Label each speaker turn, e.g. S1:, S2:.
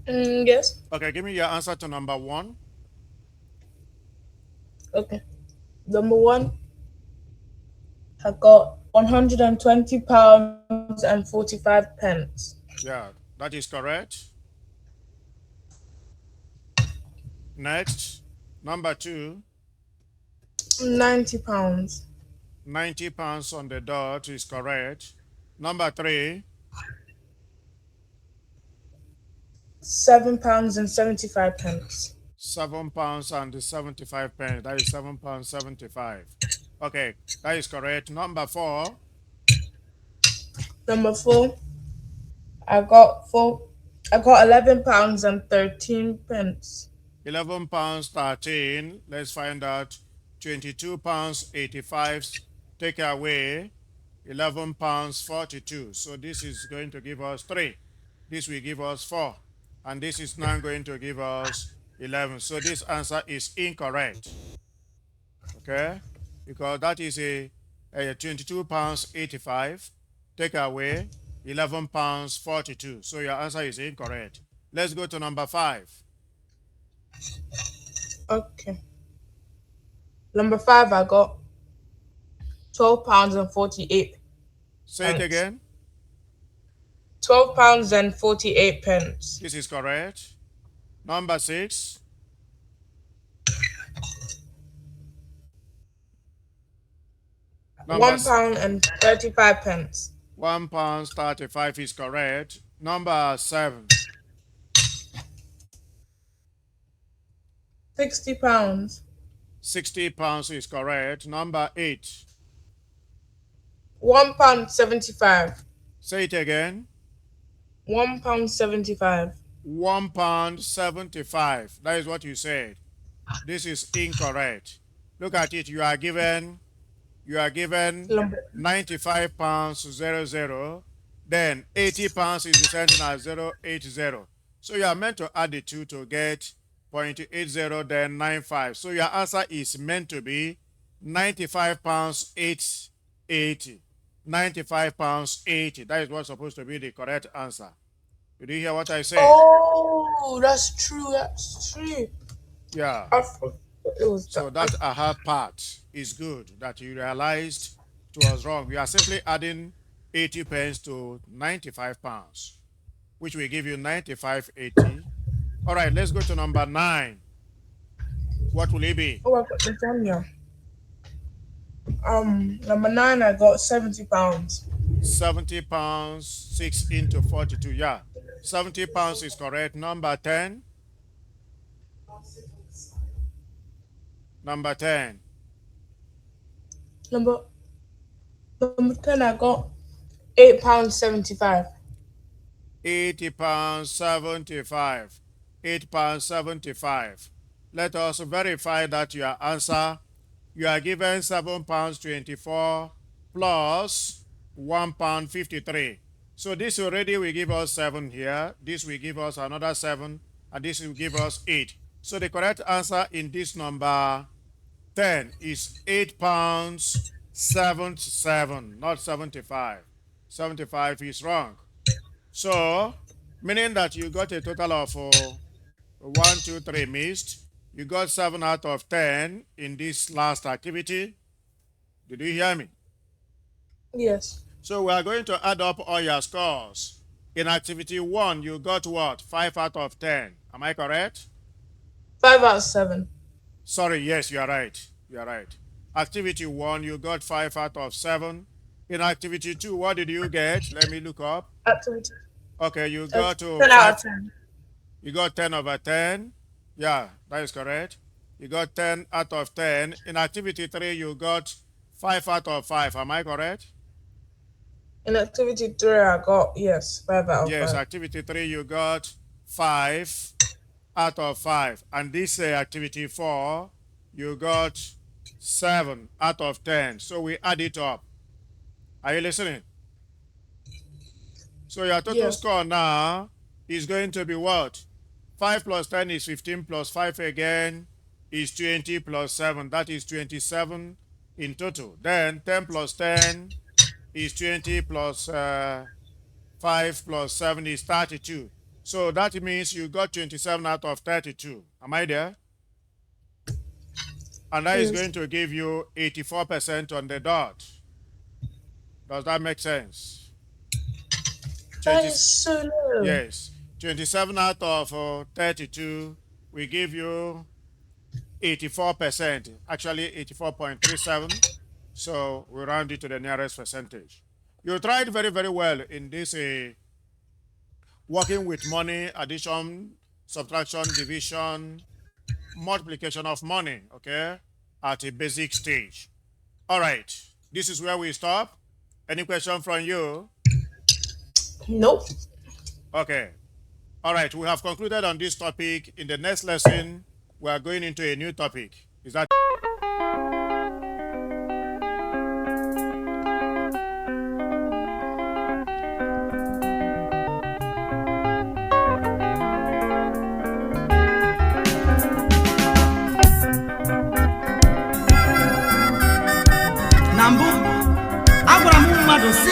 S1: Yes.
S2: Okay, give me your answer to number 1.
S1: Okay. Number one, I got £120 and 45 pence.
S2: Yeah, that is correct. Next, number 2,
S1: £90.
S2: £90 on the dot is correct. Number 3,
S1: £7 and 75 pence.
S2: £7 and 75 pence. That is £7 75. Okay, that is correct. Number 4,
S1: Number four, I got four. I got £11 and 13 pence.
S2: £11 13. Let's find out. £22 85. Take away £11 42. So this is going to give us 3. This will give us 4. And this is now going to give us 11. So this answer is incorrect. Okay? Because that is a £22 85. Take away £11 42. So your answer is incorrect. Let's go to number 5.
S1: Okay. Number five, I got £12 and 48
S2: Say it
S1: pence.
S2: again.
S1: £12 and 48 pence.
S2: This is correct. Number 6. Number
S1: One pound and 35 pence.
S2: £1 35 is correct. Number 7.
S1: £60.
S2: £60 is correct. Number 8.
S1: £1 75.
S2: Say it again.
S1: £1 75.
S2: £1 75. That is what you said. This is incorrect. Look at it. You are given
S1: Number
S2: 95 pounds 00. Then 80 pounds is the same thing as 080. So you are meant to add the two to get 0.80, then 95. So your answer is meant to be 95 pounds 880. 95 pounds 80. That is what's supposed to be the correct answer. Did you hear what I said?
S1: Oh, that's true. That's true.
S2: Yeah.
S1: I forgot it was
S2: So
S1: that.
S2: that aha part is good that you realized it was wrong. You are simply adding 80 pence to 95 pounds, which will give you 95.80. All right, let's go to number 9. What will it be?
S1: Oh, I got lasagna. Number nine, I got £70.
S2: 70 pounds, 6 into 42. Yeah, 70 pounds is correct. Number 10. Number 10.
S1: Number number 10, I got £8 75.
S2: 80 pounds 75. 8 pounds 75. Let us verify that your answer, you are given 7 pounds 24 plus 1 pound 53. So this already will give us 7 here. This will give us another 7, and this will give us 8. So the correct answer in this number 10 is 8 pounds 77, not 75. 75 is wrong. So, meaning that you got a total of 1, 2, 3 missed. You got 7 out of 10 in this last activity. Did you hear me?
S1: Yes.
S2: So we are going to add up all your scores. In activity 1, you got what? 5 out of 10. Am I correct?
S1: 5 out of 7.
S2: Sorry, yes, you are right. You are right. Activity 1, you got 5 out of 7. In activity 2, what did you get? Let me look up.
S1: Activity.
S2: Okay, you got to
S1: 10 out
S2: 5.
S1: of 10.
S2: You got 10 over 10. Yeah, that is correct. You got 10 out of 10. In activity 3, you got 5 out of 5. Am I correct?
S1: In activity 3, I got, yes, 5 out of
S2: Yes,
S1: 5.
S2: activity 3, you got 5 out of 5. And this activity 4, you got 7 out of 10. So we add it up. Are you listening? So your total
S1: Yes.
S2: score now is going to be what? 5 plus 10 is 15 plus 5 again is 20 plus 7. That is 27 in total. Then 10 plus 10 is 20 plus 5 plus 7 is 32. So that means you got 27 out of 32. Am I there? And that is
S1: Yes.
S2: going to give you 84% on the dot. Does that make sense?
S1: That
S2: 20,
S1: is so low.
S2: yes. 27 out of 32 will give you 84%, actually 84.37. So we round it to the nearest percentage. You tried very, very well in this working with money, addition, subtraction, division, multiplication of money, okay, at a basic stage. All right, this is where we stop. Any question from you?
S1: Nope.
S2: Okay. All right, we have concluded on this topic. In the next lesson, we are going into a new topic. Is that
S3: na mbụ agwara m mmadụ si